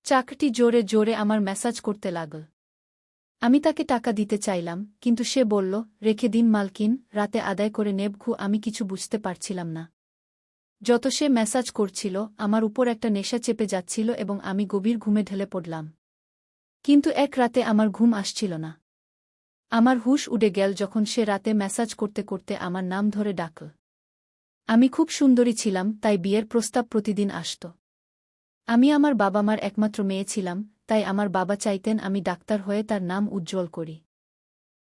চাকরটি জোরে জোরে আমার ম্যাসাজ করতে লাগল। আমি তাকে টাকা দিতে চাইলাম, কিন্তু সে বলল, রেখে দিন মালকিন, রাতে আদায় করে নেবঘু। আমি কিছু বুঝতে পারছিলাম না। যত সে ম্যাসাজ করছিল, আমার উপর একটা নেশা চেপে যাচ্ছিল এবং আমি গভীর ঘুমে ঢলে পড়লাম। কিন্তু এক রাতে আমার ঘুম আসছিল না। আমার হুঁশ উড়ে গেল যখন সে রাতে ম্যাসাজ করতে করতে আমার নাম ধরে ডাকল। আমি খুব সুন্দরী ছিলাম, তাই বিয়ের প্রস্তাব প্রতিদিন আসত। আমি আমার বাবা মার একমাত্র মেয়ে ছিলাম, তাই আমার বাবা চাইতেন আমি ডাক্তার হয়ে তার নাম উজ্জ্বল করি।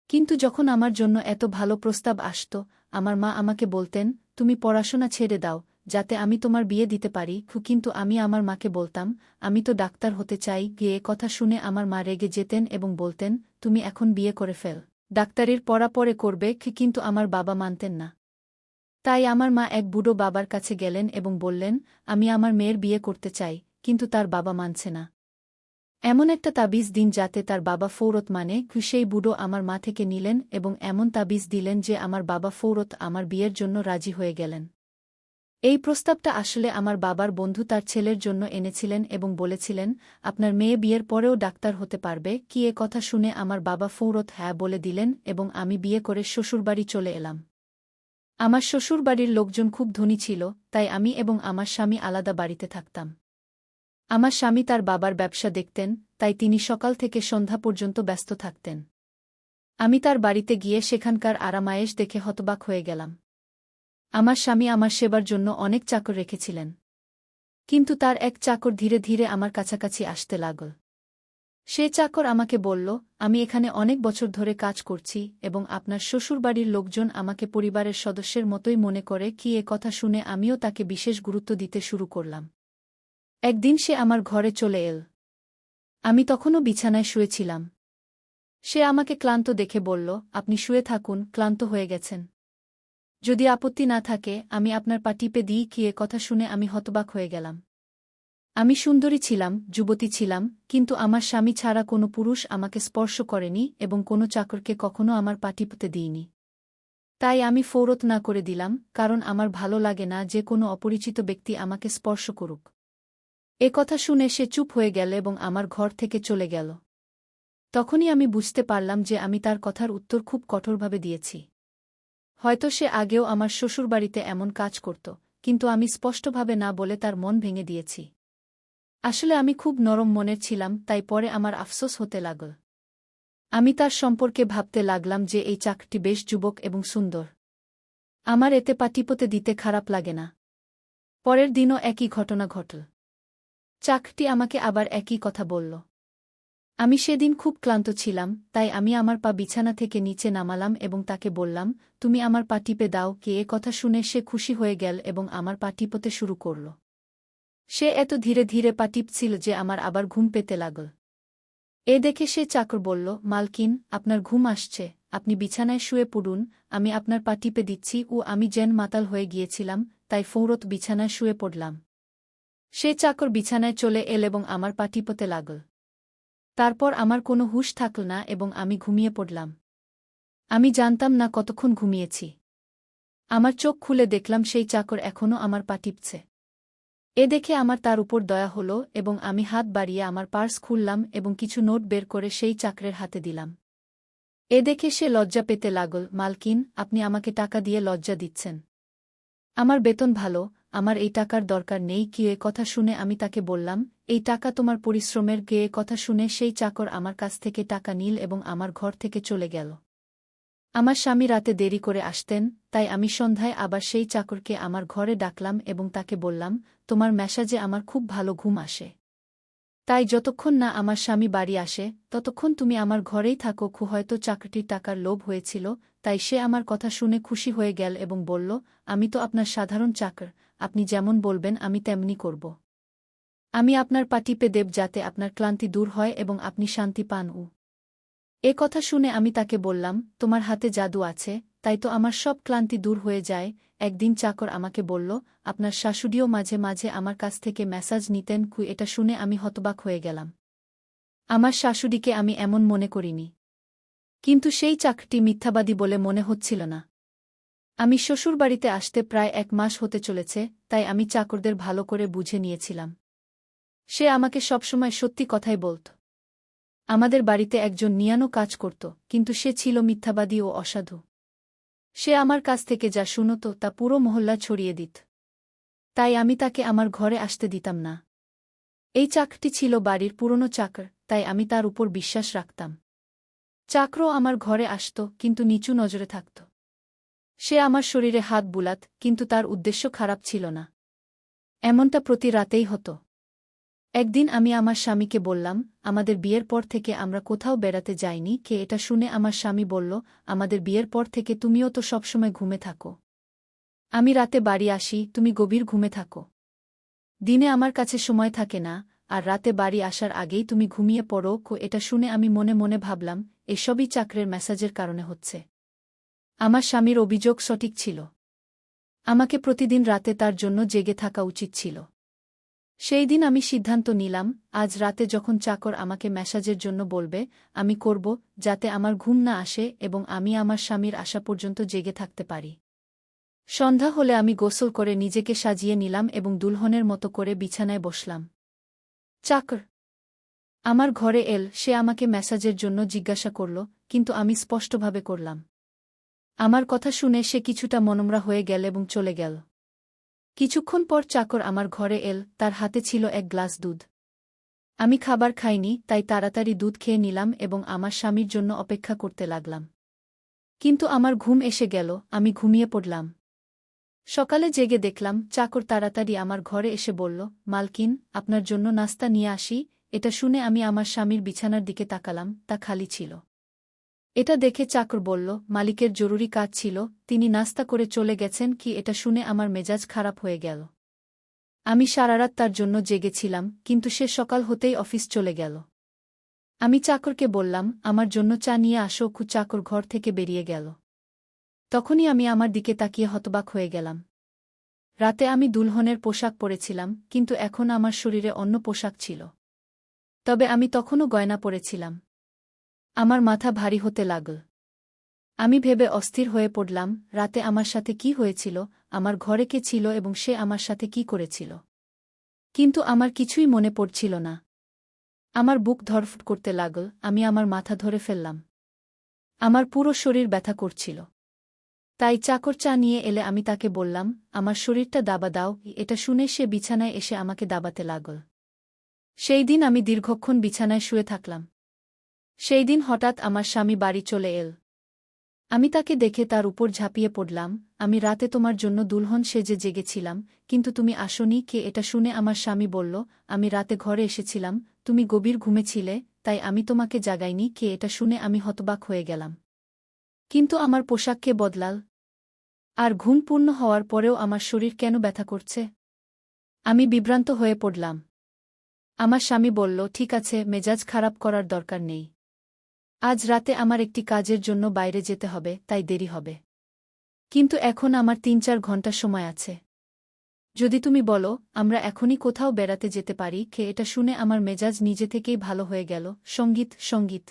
কিন্তু যখন আমার জন্য এত ভালো প্রস্তাব আসত, আমার মা আমাকে বলতেন, তুমি পড়াশোনা ছেড়ে দাও, যাতে আমি তোমার বিয়ে দিতে পারি। কিন্তু আমি আমার মাকে বলতাম, আমি তো ডাক্তার হতে চাই। গিয়ে কথা শুনে আমার মা রেগে যেতেন এবং বলতেন, তুমি এখন বিয়ে করে ফেল, ডাক্তারির পড়া পরে করবে। কিন্তু আমার বাবা মানতেন না। তাই আমার মা এক বুড়ো বাবার কাছে গেলেন এবং বললেন, আমি আমার মেয়ের বিয়ে করতে চাই, কিন্তু তার বাবা মানছে না। এমন একটা তাবিজ দিন যাতে তার বাবা ফৌরত মানে। সেই বুড়ো আমার মা থেকে নিলেন এবং এমন তাবিজ দিলেন যে আমার বাবা ফৌরত আমার বিয়ের জন্য রাজি হয়ে গেলেন। এই প্রস্তাবটা আসলে আমার বাবার বন্ধু তার ছেলের জন্য এনেছিলেন এবং বলেছিলেন, আপনার মেয়ে বিয়ের পরেও ডাক্তার হতে পারবে। এ কথা শুনে আমার বাবা ফৌরত হ্যাঁ বলে দিলেন এবং আমি বিয়ে করে শ্বশুরবাড়ি চলে এলাম। আমার শ্বশুরবাড়ির লোকজন খুব ধনী ছিল, তাই আমি এবং আমার স্বামী আলাদা বাড়িতে থাকতাম। আমার স্বামী তার বাবার ব্যবসা দেখতেন, তাই তিনি সকাল থেকে সন্ধ্যা পর্যন্ত ব্যস্ত থাকতেন। আমি তার বাড়িতে গিয়ে সেখানকার আরামায়েশ দেখে হতবাক হয়ে গেলাম। আমার স্বামী আমার সেবার জন্য অনেক চাকর রেখেছিলেন। কিন্তু তার এক চাকর ধীরে ধীরে আমার কাছাকাছি আসতে লাগল। সে চাকর আমাকে বলল, আমি এখানে অনেক বছর ধরে কাজ করছি এবং আপনার শ্বশুরবাড়ির লোকজন আমাকে পরিবারের সদস্যের মতোই মনে করে। এ কথা শুনে আমিও তাকে বিশেষ গুরুত্ব দিতে শুরু করলাম। একদিন সে আমার ঘরে চলে এল। আমি তখনও বিছানায় শুয়েছিলাম। সে আমাকে ক্লান্ত দেখে বলল, আপনি শুয়ে থাকুন, ক্লান্ত হয়ে গেছেন। যদি আপত্তি না থাকে আমি আপনার পা টিপে দিই। এ কথা শুনে আমি হতবাক হয়ে গেলাম। আমি সুন্দরী ছিলাম, যুবতী ছিলাম, কিন্তু আমার স্বামী ছাড়া কোনো পুরুষ আমাকে স্পর্শ করেনি এবং কোনো চাকরকে কখনো আমার পা টিপতে দিইনি। তাই আমি ফৌরত না করে দিলাম, কারণ আমার ভালো লাগে না যে কোনো অপরিচিত ব্যক্তি আমাকে স্পর্শ করুক। এ কথা শুনে সে চুপ হয়ে গেল এবং আমার ঘর থেকে চলে গেল। তখনই আমি বুঝতে পারলাম যে আমি তার কথার উত্তর খুব কঠোরভাবে দিয়েছি। হয়তো সে আগেও আমার শ্বশুরবাড়িতে এমন কাজ করত, কিন্তু আমি স্পষ্টভাবে না বলে তার মন ভেঙে দিয়েছি। আসলে আমি খুব নরম মনের ছিলাম, তাই পরে আমার আফসোস হতে লাগল। আমি তার সম্পর্কে ভাবতে লাগলাম যে এই চাকরটি বেশ যুবক এবং সুন্দর। আমার এতে পা টিপতে দিতে খারাপ লাগে না। পরের দিনও একই ঘটনা ঘটল। চাকরটি আমাকে আবার একই কথা বলল। আমি সেদিন খুব ক্লান্ত ছিলাম, তাই আমি আমার পা বিছানা থেকে নিচে নামালাম এবং তাকে বললাম, তুমি আমার পা টিপে দাও। এ কথা শুনে সে খুশি হয়ে গেল এবং আমার পা টিপতে শুরু করল। সে এত ধীরে ধীরে পা টিপছিল যে আমার আবার ঘুম পেতে লাগল। এ দেখে সে চাকর বলল, মালকিন, আপনার ঘুম আসছে, আপনি বিছানায় শুয়ে পড়ুন, আমি আপনার পা টিপে দিচ্ছি। আমি যেন মাতাল হয়ে গিয়েছিলাম, তাই ফৌরত বিছানায় শুয়ে পড়লাম। সে চাকর বিছানায় চলে এল এবং আমার পা টিপতে লাগল। তারপর আমার কোনো হুঁশ থাকল না এবং আমি ঘুমিয়ে পড়লাম। আমি জানতাম না কতক্ষণ ঘুমিয়েছি। আমার চোখ খুলে দেখলাম সেই চাকর এখনও আমার পা টিপছে। এ দেখে আমার তার উপর দয়া হল এবং আমি হাত বাড়িয়ে আমার পার্স খুললাম এবং কিছু নোট বের করে সেই চাকরের হাতে দিলাম। এ দেখে সে লজ্জা পেতে লাগল, মালকিন, আপনি আমাকে টাকা দিয়ে লজ্জা দিচ্ছেন। আমার বেতন ভালো, আমার এই টাকার দরকার নেই। এ কথা শুনে আমি তাকে বললাম, এই টাকা তোমার পরিশ্রমের। এ কথা শুনে সেই চাকর আমার কাছ থেকে টাকা নিল এবং আমার ঘর থেকে চলে গেল। আমার স্বামী রাতে দেরি করে আসতেন, তাই আমি সন্ধ্যায় আবার সেই চাকরকে আমার ঘরে ডাকলাম এবং তাকে বললাম, তোমার ম্যাসাজে আমার খুব ভালো ঘুম আসে। তাই যতক্ষণ না আমার স্বামী বাড়ি আসে ততক্ষণ তুমি আমার ঘরেই থাকো। হয়তো চাকরটির টাকার লোভ হয়েছিল, তাই সে আমার কথা শুনে খুশি হয়ে গেল এবং বলল, আমি তো আপনার সাধারণ চাকর, আপনি যেমন বলবেন আমি তেমনি করব। আমি আপনার পা টিপে দেব যাতে আপনার ক্লান্তি দূর হয় এবং আপনি শান্তি পান। এ কথা শুনে আমি তাকে বললাম, তোমার হাতে জাদু আছে, তাই তো আমার সব ক্লান্তি দূর হয়ে যায়। একদিন চাকর আমাকে বলল, আপনার শাশুড়িও মাঝে মাঝে আমার কাছ থেকে ম্যাসাজ নিতেন। এটা শুনে আমি হতবাক হয়ে গেলাম। আমার শাশুড়িকে আমি এমন মনে করিনি। কিন্তু সেই চাকরটি মিথ্যাবাদী বলে মনে হচ্ছিল না। আমি শ্বশুরবাড়িতে আসতে প্রায় 1 মাস হতে চলেছে, তাই আমি চাকরদের ভালো করে বুঝে নিয়েছিলাম। সে আমাকে সবসময় সত্যি কথাই বলত। আমাদের বাড়িতে একজন নিয়ানো কাজ করত, কিন্তু সে ছিল মিথ্যাবাদী ও অসাধু। সে আমার কাছ থেকে যা শুনত তা পুরো মহল্লা ছড়িয়ে দিত। তাই আমি তাকে আমার ঘরে আসতে দিতাম না। এই চাকরটি ছিল বাড়ির পুরনো চাকর, তাই আমি তার উপর বিশ্বাস রাখতাম। চাকরও আমার ঘরে আসত, কিন্তু নিচু নজরে থাকত। সে আমার শরীরে হাত বুলাত, কিন্তু তার উদ্দেশ্য খারাপ ছিল না। এমনটা প্রতি রাতেই হতো। একদিন আমি আমার স্বামীকে বললাম, আমাদের বিয়ের পর থেকে আমরা কোথাও বেড়াতে যাইনি। এটা শুনে আমার স্বামী বলল, আমাদের বিয়ের পর থেকে তুমিও তো সবসময় ঘুমে থাকো। আমি রাতে বাড়ি আসি, তুমি গভীর ঘুমে থাকো। দিনে আমার কাছে সময় থাকে না, আর রাতে বাড়ি আসার আগেই তুমি ঘুমিয়ে পড়ো। এটা শুনে আমি মনে মনে ভাবলাম, এসবই চাকরের মেসাজের কারণে হচ্ছে। আমার স্বামীর অভিযোগ সঠিক ছিল। আমাকে প্রতিদিন রাতে তার জন্য জেগে থাকা উচিত ছিল। সেই দিন আমি সিদ্ধান্ত নিলাম, আজ রাতে যখন চাকর আমাকে মেসাজের জন্য বলবে, আমি করব, যাতে আমার ঘুম না আসে এবং আমি আমার স্বামীর আসা পর্যন্ত জেগে থাকতে পারি। সন্ধ্যা হলে আমি গোসল করে নিজেকে সাজিয়ে নিলাম এবং দুলহনের মতো করে বিছানায় বসলাম। চাকর আমার ঘরে এল। সে আমাকে মেসাজের জন্য জিজ্ঞাসা করল, কিন্তু আমি স্পষ্টভাবে করলাম। আমার কথা শুনে সে কিছুটা মনমরা হয়ে গেল এবং চলে গেল। কিছুক্ষণ পর চাকর আমার ঘরে এল, তার হাতে ছিল এক গ্লাস দুধ। আমি খাবার খাইনি, তাই তাড়াতাড়ি দুধ খেয়ে নিলাম এবং আমার স্বামীর জন্য অপেক্ষা করতে লাগলাম। কিন্তু আমার ঘুম এসে গেল, আমি ঘুমিয়ে পড়লাম। সকালে জেগে দেখলাম চাকর তাড়াতাড়ি আমার ঘরে এসে বলল, মালকিন, আপনার জন্য নাস্তা নিয়ে আসি। এটা শুনে আমি আমার স্বামীর বিছানার দিকে তাকালাম, তা খালি ছিল। এটা দেখে চাকর বলল, মালিকের জরুরি কাজ ছিল, তিনি নাস্তা করে চলে গেছেন। এটা শুনে আমার মেজাজ খারাপ হয়ে গেল। আমি সারারাত তার জন্য জেগেছিলাম, কিন্তু সে সকাল হতেই অফিস চলে গেল। আমি চাকরকে বললাম, আমার জন্য চা নিয়ে আসো। চাকর ঘর থেকে বেরিয়ে গেল। তখনই আমি আমার দিকে তাকিয়ে হতবাক হয়ে গেলাম। রাতে আমি দুলহনের পোশাক পরেছিলাম, কিন্তু এখন আমার শরীরে অন্য পোশাক ছিল। তবে আমি তখনও গয়না পরেছিলাম। আমার মাথা ভারী হতে লাগল। আমি ভেবে অস্থির হয়ে পড়লাম, রাতে আমার সাথে কি হয়েছিল, আমার ঘরে কে ছিল এবং সে আমার সাথে কি করেছিল। কিন্তু আমার কিছুই মনে পড়ছিল না। আমার বুক ধড়ফড় করতে লাগল, আমি আমার মাথা ধরে ফেললাম। আমার পুরো শরীর ব্যথা করছিল। তাই চাকর চা নিয়ে এলে আমি তাকে বললাম, আমার শরীরটা দাবা দাও। এটা শুনে সে বিছানায় এসে আমাকে দাবাতে লাগল। সেই দিন আমি দীর্ঘক্ষণ বিছানায় শুয়ে থাকলাম। সেই দিন হঠাৎ আমার স্বামী বাড়ি চলে এল। আমি তাকে দেখে তার উপর ঝাঁপিয়ে পড়লাম, আমি রাতে তোমার জন্য দুলহন সেজে জেগেছিলাম, কিন্তু তুমি আসোনি। এটা শুনে আমার স্বামী বলল, আমি রাতে ঘরে এসেছিলাম, তুমি গভীর ঘুমেছিলে, তাই আমি তোমাকে জাগাইনি। এটা শুনে আমি হতবাক হয়ে গেলাম। কিন্তু আমার পোশাক কে বদলাল? আর ঘুম পূর্ণ হওয়ার পরেও আমার শরীর কেন ব্যথা করছে? আমি বিভ্রান্ত হয়ে পড়লাম। আমার স্বামী বলল, ঠিক আছে, মেজাজ খারাপ করার দরকার নেই। আজ রাতে আমার একটি কাজের জন্য বাইরে যেতে হবে, তাই দেরি হবে। কিন্তু এখন আমার ৩-৪ ঘন্টা সময় আছে। যদি তুমি বলো, আমরা এখনই কোথাও বেড়াতে যেতে পারি। এটা শুনে আমার মেজাজ নিজে থেকেই ভালো হয়ে গেল। সঙ্গীত।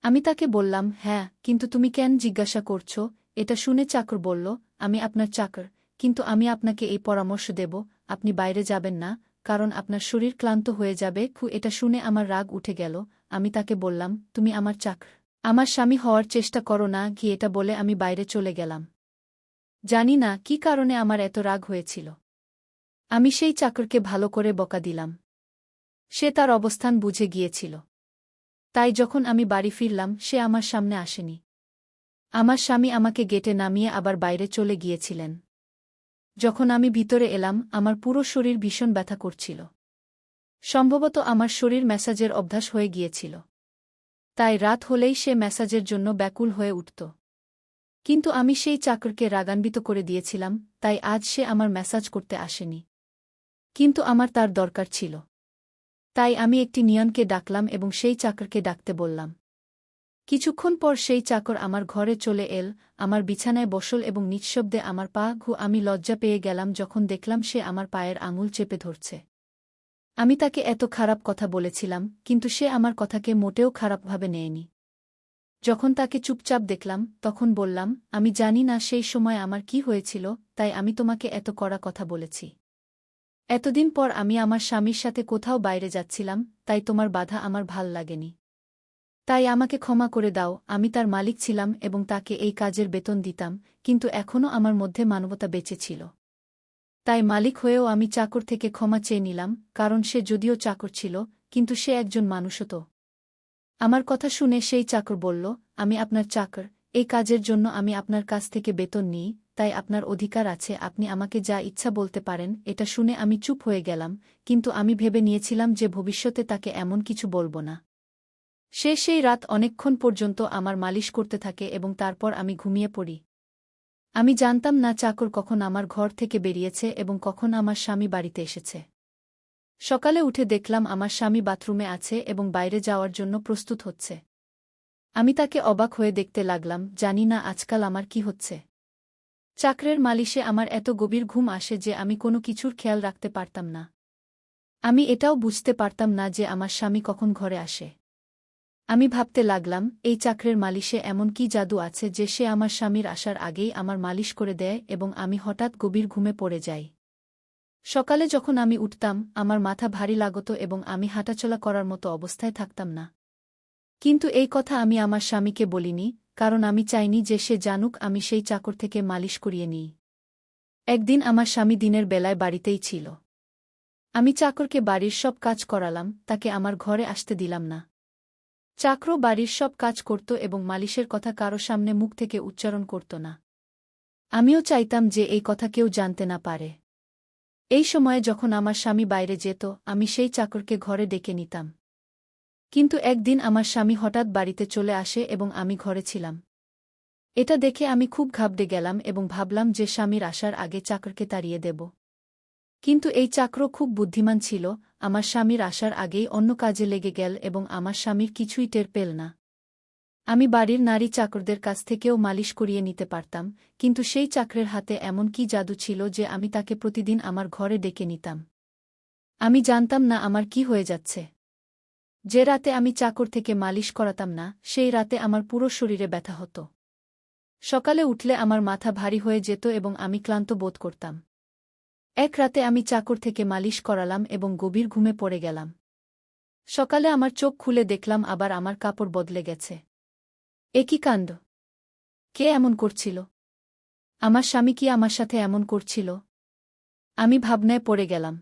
আমি তাকে বললাম, হ্যাঁ, কিন্তু তুমি কেন জিজ্ঞাসা করছো? এটা শুনে চাকর বলল, আমি আপনার চাকর, কিন্তু আমি আপনাকে এই পরামর্শ দেব, আপনি বাইরে যাবেন না, কারণ আপনার শরীর ক্লান্ত হয়ে যাবে। এটা শুনে আমার রাগ উঠে গেল। আমি তাকে বললাম, তুমি আমার চাকর, আমার স্বামী হওয়ার চেষ্টা করো না। এটা বলে আমি বাইরে চলে গেলাম। জানি না কী কারণে আমার এত রাগ হয়েছিল। আমি সেই চাকরকে ভালো করে বকা দিলাম। সে তার অবস্থান বুঝে গিয়েছিল। তাই যখন আমি বাড়ি ফিরলাম, সে আমার সামনে আসেনি। আমার স্বামী আমাকে গেটে নামিয়ে আবার বাইরে চলে গিয়েছিলেন। যখন আমি ভিতরে এলাম, আমার পুরো শরীর ভীষণ ব্যথা করছিল। সম্ভবত আমার শরীর ম্যাসাজের অভ্যাস হয়ে গিয়েছিল। তাই রাত হলেই সে ম্যাসাজের জন্য ব্যাকুল হয়ে উঠত। কিন্তু আমি সেই চাকরকে রাগান্বিত করে দিয়েছিলাম, তাই আজ সে আমার ম্যাসাজ করতে আসেনি। কিন্তু আমার তার দরকার ছিল। তাই আমি একটি নিয়নকে ডাকলাম এবং সেই চাকরকে ডাকতে বললাম। কিছুক্ষণ পর সেই চাকর আমার ঘরে চলে এল, আমার বিছানায় বসল এবং নিঃশব্দে আমার পা আমি লজ্জা পেয়ে গেলাম যখন দেখলাম সে আমার পায়ের আঙুল চেপে ধরছে। আমি তাকে এত খারাপ কথা বলেছিলাম, কিন্তু সে আমার কথাকে মোটেও খারাপভাবে নেয়নি। যখন তাকে চুপচাপ দেখলাম, তখন বললাম, আমি জানি না সেই সময় আমার কি হয়েছিল, তাই আমি তোমাকে এত কড়া কথা বলেছি। এতদিন পর আমি আমার স্বামীর সাথে কোথাও বাইরে যাচ্ছিলাম, তাই তোমার বাধা আমার ভাল লাগেনি। তাই আমাকে ক্ষমা করে দাও। আমি তার মালিক ছিলাম এবং তাকে এই কাজের বেতন দিতাম, কিন্তু এখনও আমার মধ্যে মানবতা বেঁচে ছিল। তাই মালিক হয়েও আমি চাকর থেকে ক্ষমা চেয়ে নিলাম, কারণ সে যদিও চাকর ছিল, কিন্তু সে একজন মানুষও তো। আমার কথা শুনে সেই চাকর বলল, আমি আপনার চাকর, এই কাজের জন্য আমি আপনার কাছ থেকে বেতন নিই, তাই আপনার অধিকার আছে, আপনি আমাকে যা ইচ্ছা বলতে পারেন। এটা শুনে আমি চুপ হয়ে গেলাম, কিন্তু আমি ভেবে নিয়েছিলাম যে ভবিষ্যতে তাকে এমন কিছু বলব না। সে সেই রাত অনেকক্ষণ পর্যন্ত আমার মালিশ করতে থাকে এবং তারপর আমি ঘুমিয়ে পড়ি। আমি জানতাম না চাকর কখন আমার ঘর থেকে বেরিয়েছে এবং কখন আমার স্বামী বাড়িতে এসেছে। সকালে উঠে দেখলাম আমার স্বামী বাথরুমে আছে এবং বাইরে যাওয়ার জন্য প্রস্তুত হচ্ছে। আমি তাকে অবাক হয়ে দেখতে লাগলাম, জানি না আজকাল আমার কি হচ্ছে। চাকরের মালিশে আমার এত গভীর ঘুম আসে যে আমি কোনো কিছুর খেয়াল রাখতে পারতাম না। আমি এটাও বুঝতে পারতাম না যে আমার স্বামী কখন ঘরে আসে। আমি ভাবতে লাগলাম, এই চাকরের মালিশে এমন কি জাদু আছে যে সে আমার স্বামীর আসার আগেই আমার মালিশ করে দেয় এবং আমি হঠাৎ গভীর ঘুমে পড়ে যাই। সকালে যখন আমি উঠতাম, আমার মাথা ভারী লাগত এবং আমি হাঁটাচলা করার মতো অবস্থায় থাকতাম না। কিন্তু এই কথা আমি আমার স্বামীকে বলিনি, কারণ আমি চাইনি যে সে জানুক আমি সেই চাকর থেকে মালিশ করিয়ে নিই। একদিন আমার স্বামী দিনের বেলায় বাড়িতেই ছিল। আমি চাকরকে বাড়ির সব কাজ করালাম, তাকে আমার ঘরে আসতে দিলাম না। চাকর বাড়ির সব কাজ করত এবং মালিশের কথা কারো সামনে মুখ থেকে উচ্চারণ করত না। আমিও চাইতাম যে এই কথা কেউ জানতে না পারে। এই সময়ে যখন আমার স্বামী বাইরে যেত, আমি সেই চাকরকে ঘরে ডেকে নিতাম। কিন্তু একদিন আমার স্বামী হঠাৎ বাড়িতে চলে আসে এবং আমি ঘরে ছিলাম। এটা দেখে আমি খুব ঘাবড়ে গেলাম এবং ভাবলাম যে স্বামীর আসার আগে চাকরকে তাড়িয়ে দেব। কিন্তু এই চাকর খুব বুদ্ধিমান ছিল, আমার স্বামীর আসার আগেই অন্য কাজে লেগে গেল এবং আমার স্বামীর কিছুই টের পেল না। আমি বাড়ির নারী চাকরদের কাছ থেকেও মালিশ করিয়ে নিতে পারতাম, কিন্তু সেই চাকরের হাতে এমন কি জাদু ছিল যে আমি তাকে প্রতিদিন আমার ঘরে ডেকে নিতাম। আমি জানতাম না আমার কি হয়ে যাচ্ছে। যে রাতে আমি চাকর থেকে মালিশ করাতাম না, সেই রাতে আমার পুরো শরীরে ব্যথা হতো। সকালে উঠলে আমার মাথা ভারী হয়ে যেত এবং আমি ক্লান্ত বোধ করতাম। এক রাতে আমি চাকর থেকে মালিশ করালাম এবং গভীর ঘুমে পড়ে গেলাম। সকালে আমার চোখ খুলে দেখলাম আবার আমার কাপড় বদলে গেছে। এ কি কাণ্ড! কে এমন করছিল? আমার স্বামী কি আমার সাথে এমন করছিল? আমি ভাবনায় পড়ে গেলাম।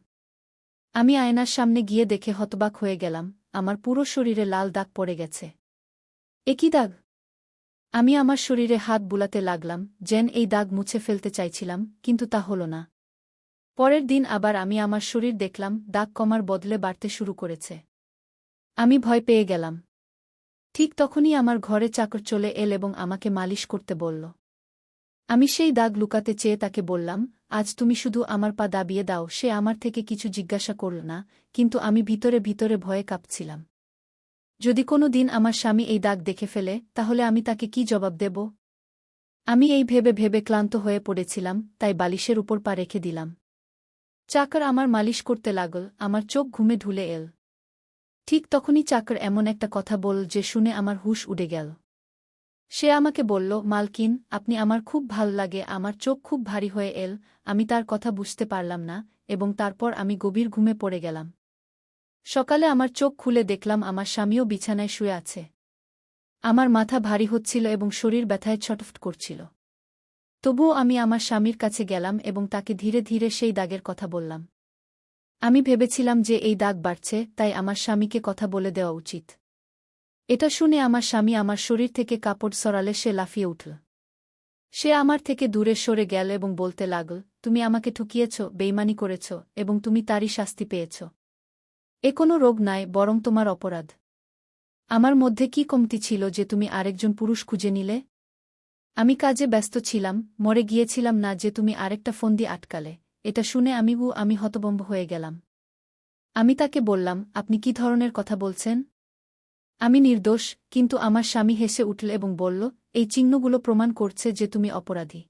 আমি আয়নার সামনে গিয়ে দেখে হতবাক হয়ে গেলাম, আমার পুরো শরীরে লাল দাগ পড়ে গেছে। এ কি দাগ? আমি আমার শরীরে হাত বুলাতে লাগলাম, যেন এই দাগ মুছে ফেলতে চাইছিলাম, কিন্তু তা হল না। পরের দিন আবার আমি আমার শরীর দেখলাম, দাগ কমার বদলে বাড়তে শুরু করেছে। আমি ভয় পেয়ে গেলাম। ঠিক তখনই আমার ঘরে চাকর চলে এল এবং আমাকে মালিশ করতে বলল। আমি সেই দাগ লুকাতে চেয়ে তাকে বললাম, আজ তুমি শুধু আমার পা দাবিয়ে দাও। সে আমার থেকে কিছু জিজ্ঞাসা করল না, কিন্তু আমি ভিতরে ভিতরে ভয়ে কাঁপছিলাম। যদি কোনো দিন আমার স্বামী এই দাগ দেখে ফেলে, তাহলে আমি তাকে কি জবাব দেব? আমি এই ভেবে ভেবে ক্লান্ত হয়ে পড়েছিলাম, তাই বালিশের উপর পা রেখে দিলাম। চাকর আমার মালিশ করতে লাগল, আমার চোখ ঘুমে ঢুলে এল। ঠিক তখনই চাকর এমন একটা কথা বলল যে শুনে আমার হুঁশ উড়ে গেল। সে আমাকে বলল, মালকিন, আপনি আমার খুব ভাল লাগে। আমার চোখ খুব ভারী হয়ে এল, আমি তার কথা বুঝতে পারলাম না, এবং তারপর আমি গভীর ঘুমে পড়ে গেলাম। সকালে আমার চোখ খুলে দেখলাম আমার স্বামীও বিছানায় শুয়ে আছে। আমার মাথা ভারী হচ্ছিল এবং শরীর ব্যথায় ছটফট করছিল। তবুও আমি আমার স্বামীর কাছে গেলাম এবং তাকে ধীরে ধীরে সেই দাগের কথা বললাম। আমি ভেবেছিলাম যে এই দাগ বাড়ছে, তাই আমার স্বামীকে কথা বলে দেওয়া উচিত। এটা শুনে আমার স্বামী আমার শরীর থেকে কাপড় সরালে সে লাফিয়ে উঠল। সে আমার থেকে দূরে সরে গেল এবং বলতে লাগল, তুমি আমাকে ঠকিয়েছ, বেইমানি করেছ, এবং তুমি তারই শাস্তি পেয়েছ। এ কোনো রোগ নয়, বরং তোমার অপরাধ। আমার মধ্যে কি কমতি ছিল যে তুমি আরেকজন পুরুষ খুঁজে নিলে? আমি কাজে ব্যস্ত ছিলাম, মরে গিয়েছিলাম না যে তুমি আরেকটা ফন্দি আটকালে। এটা শুনে আমি হতভম্ব হয়ে গেলাম। আমি তাকে বললাম, আপনি কি ধরনের কথা বলছেন? আমি নির্দোষ। কিন্তু আমার স্বামী হেসে উঠল এবং বলল, এই চিহ্নগুলো প্রমাণ করছে যে তুমি অপরাধী।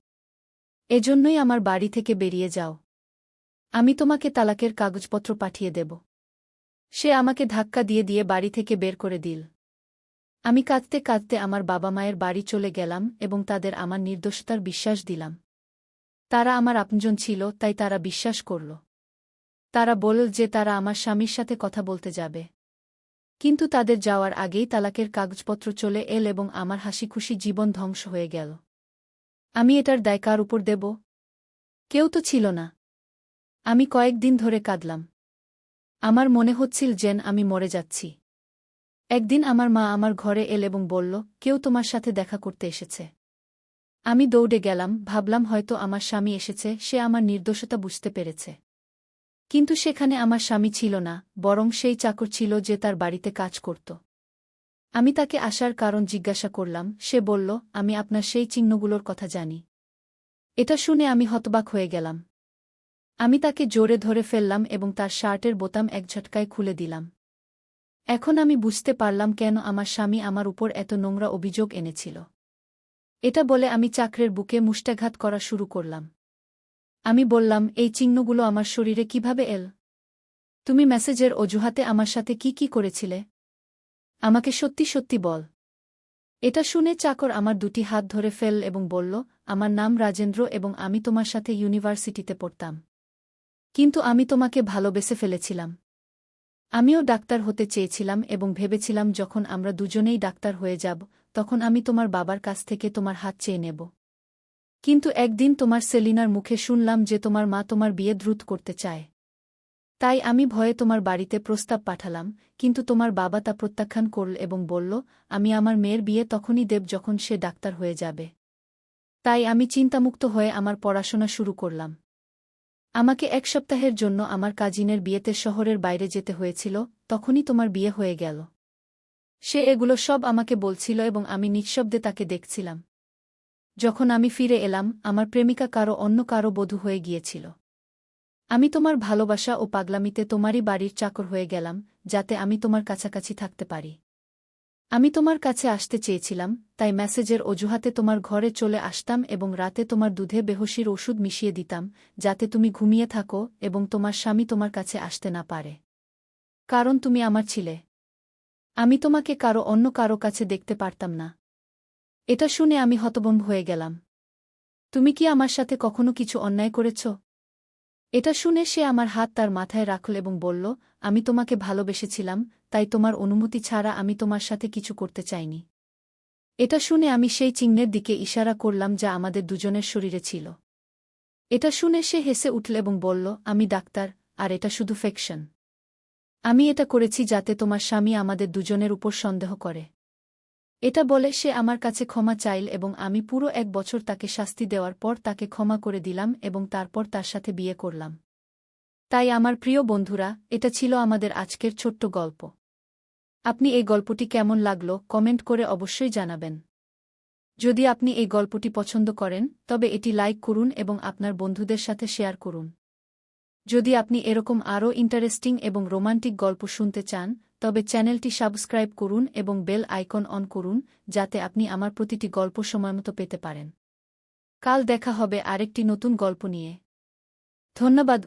এজন্যই আমার বাড়ি থেকে বেরিয়ে যাও। আমি তোমাকে তালাকের কাগজপত্র পাঠিয়ে দেব। সে আমাকে ধাক্কা দিয়ে দিয়ে বাড়ি থেকে বের করে দিল। আমি কাঁদতে কাঁদতে আমার বাবা মায়ের বাড়ি চলে গেলাম এবং তাদের আমার নির্দোষতার বিশ্বাস দিলাম। তারা আমার আপনজন ছিল, তাই তারা বিশ্বাস করল। তারা বলল যে তারা আমার স্বামীর সাথে কথা বলতে যাবে। কিন্তু তাদের যাওয়ার আগেই তালাকের কাগজপত্র চলে এল এবং আমার হাসিখুশি জীবন ধ্বংস হয়ে গেল। আমি এটার দায় কার উপর দেব? কেউ তো ছিল না। আমি কয়েকদিন ধরে কাঁদলাম। আমার মনে হচ্ছিল যেন আমি মরে যাচ্ছি। একদিন আমার মা আমার ঘরে এল এবং বলল, কেউ তোমার সাথে দেখা করতে এসেছে। আমি দৌড়ে গেলাম, ভাবলাম হয়তো আমার স্বামী এসেছে, সে আমার নির্দোষতা বুঝতে পেরেছে। কিন্তু সেখানে আমার স্বামী ছিল না, বরং সেই চাকর ছিল যে তার বাড়িতে কাজ করত। আমি তাকে আসার কারণ জিজ্ঞাসা করলাম, সে বলল, আমি আপনার সেই চিহ্নগুলোর কথা জানি। এটা শুনে আমি হতবাক হয়ে গেলাম। আমি তাকে জোরে ধরে ফেললাম এবং তার শার্টের বোতাম এক ঝটকায় খুলে দিলাম। এখন আমি বুঝতে পারলাম কেন আমার স্বামী আমার উপর এত নোংরা অভিযোগ এনেছিল। এটা বলে আমি চাকরের বুকে মুষ্টাঘাত করা শুরু করলাম। আমি বললাম, এই চিহ্নগুলো আমার শরীরে কিভাবে এল? তুমি মেসেজের অজুহাতে আমার সাথে কি করেছিলে? আমাকে সত্যি সত্যি বল। এটা শুনে চাকর আমার দুটি হাত ধরে ফেল এবং বলল, আমার নাম রাজেন্দ্র এবং আমি তোমার সাথে ইউনিভার্সিটিতে পড়তাম। কিন্তু আমি তোমাকে ভালোবেসে ফেলেছিলাম। আমিও ডাক্তার হতে চেয়েছিলাম এবং ভেবেছিলাম যখন আমরা দুজনেই ডাক্তার হয়ে যাব, তখন আমি তোমার বাবার কাছ থেকে তোমার হাত চেয়ে নেব। কিন্তু একদিন তোমার সেলিনার মুখে শুনলাম যে তোমার মা তোমার বিয়ে দ্রুত করতে চায়। তাই আমি ভয়ে তোমার বাড়িতে প্রস্তাব পাঠালাম, কিন্তু তোমার বাবা তা প্রত্যাখ্যান করল এবং বলল, আমি আমার মেয়ের বিয়ে তখনই দেব যখন সে ডাক্তার হয়ে যাবে। তাই আমি চিন্তামুক্ত হয়ে আমার পড়াশোনা শুরু করলাম। আমাকে 1 সপ্তাহের জন্য আমার কাজিনের বিয়েতে শহরের বাইরে যেতে হয়েছিল, তখনই তোমার বিয়ে হয়ে গেল। সে এগুলো সব আমাকে বলছিল এবং আমি নিঃশব্দে তাকে দেখছিলাম। যখন আমি ফিরে এলাম, আমার প্রেমিকা অন্য কারো বধূ হয়ে গিয়েছিল। আমি তোমার ভালোবাসা ও পাগলামিতে তোমারই বাড়ির চাকর হয়ে গেলাম, যাতে আমি তোমার কাছাকাছি থাকতে পারি। আমি তোমার কাছে আসতে চেয়েছিলাম, তাই মেসেজের অজুহাতে তোমার ঘরে চলে আসতাম এবং রাতে তোমার দুধে বেহোশির ওষুধ মিশিয়ে দিতাম, যাতে তুমি ঘুমিয়ে থাকো এবং তোমার স্বামী তোমার কাছে আসতে না পারে। কারণ তুমি আমার ছিলে। আমি তোমাকে অন্য কারো কাছে দেখতে পারতাম না। এটা শুনে আমি হতভম্ব হয়ে গেলাম। তুমি কি আমার সাথে কখনো কিছু অন্যায় করেছ? এটা শুনে সে আমার হাত তার মাথায় রাখল এবং বলল, আমি তোমাকে ভালোবেসেছিলাম, তাই তোমার অনুমতি ছাড়া আমি তোমার সাথে কিছু করতে চাইনি। এটা শুনে আমি সেই চিহ্নের দিকে ইশারা করলাম যা আমাদের দুজনের শরীরে ছিল। এটা শুনে সে হেসে উঠল এবং বলল, আমি ডাক্তার, আর এটা শুধু ফিকশন। আমি এটা করেছি যাতে তোমার স্বামী আমাদের দুজনের উপর সন্দেহ করে। এটা বলে সে আমার কাছে ক্ষমা চাইল এবং আমি পুরো 1 বছর তাকে শাস্তি দেওয়ার পর তাকে ক্ষমা করে দিলাম এবং তারপর তার সাথে বিয়ে করলাম। তাই আমার প্রিয় বন্ধুরা, এটা ছিল আমাদের আজকের ছোট্ট গল্প। আপনি এই গল্পটি কেমন লাগলো কমেন্ট করে অবশ্যই জানাবেন। যদি আপনি এই গল্পটি পছন্দ করেন, তবে এটি লাইক করুন এবং আপনার বন্ধুদের সাথে শেয়ার করুন। যদি আপনি এরকম আরও ইন্টারেস্টিং এবং রোমান্টিক গল্প শুনতে চান, তবে চ্যানেলটি সাবস্ক্রাইব করুন এবং বেল আইকন অন করুন, যাতে আপনি আমার প্রতিটি গল্প সময়মতো পেতে পারেন। কাল দেখা হবে আরেকটি নতুন গল্প নিয়ে। ধন্যবাদ।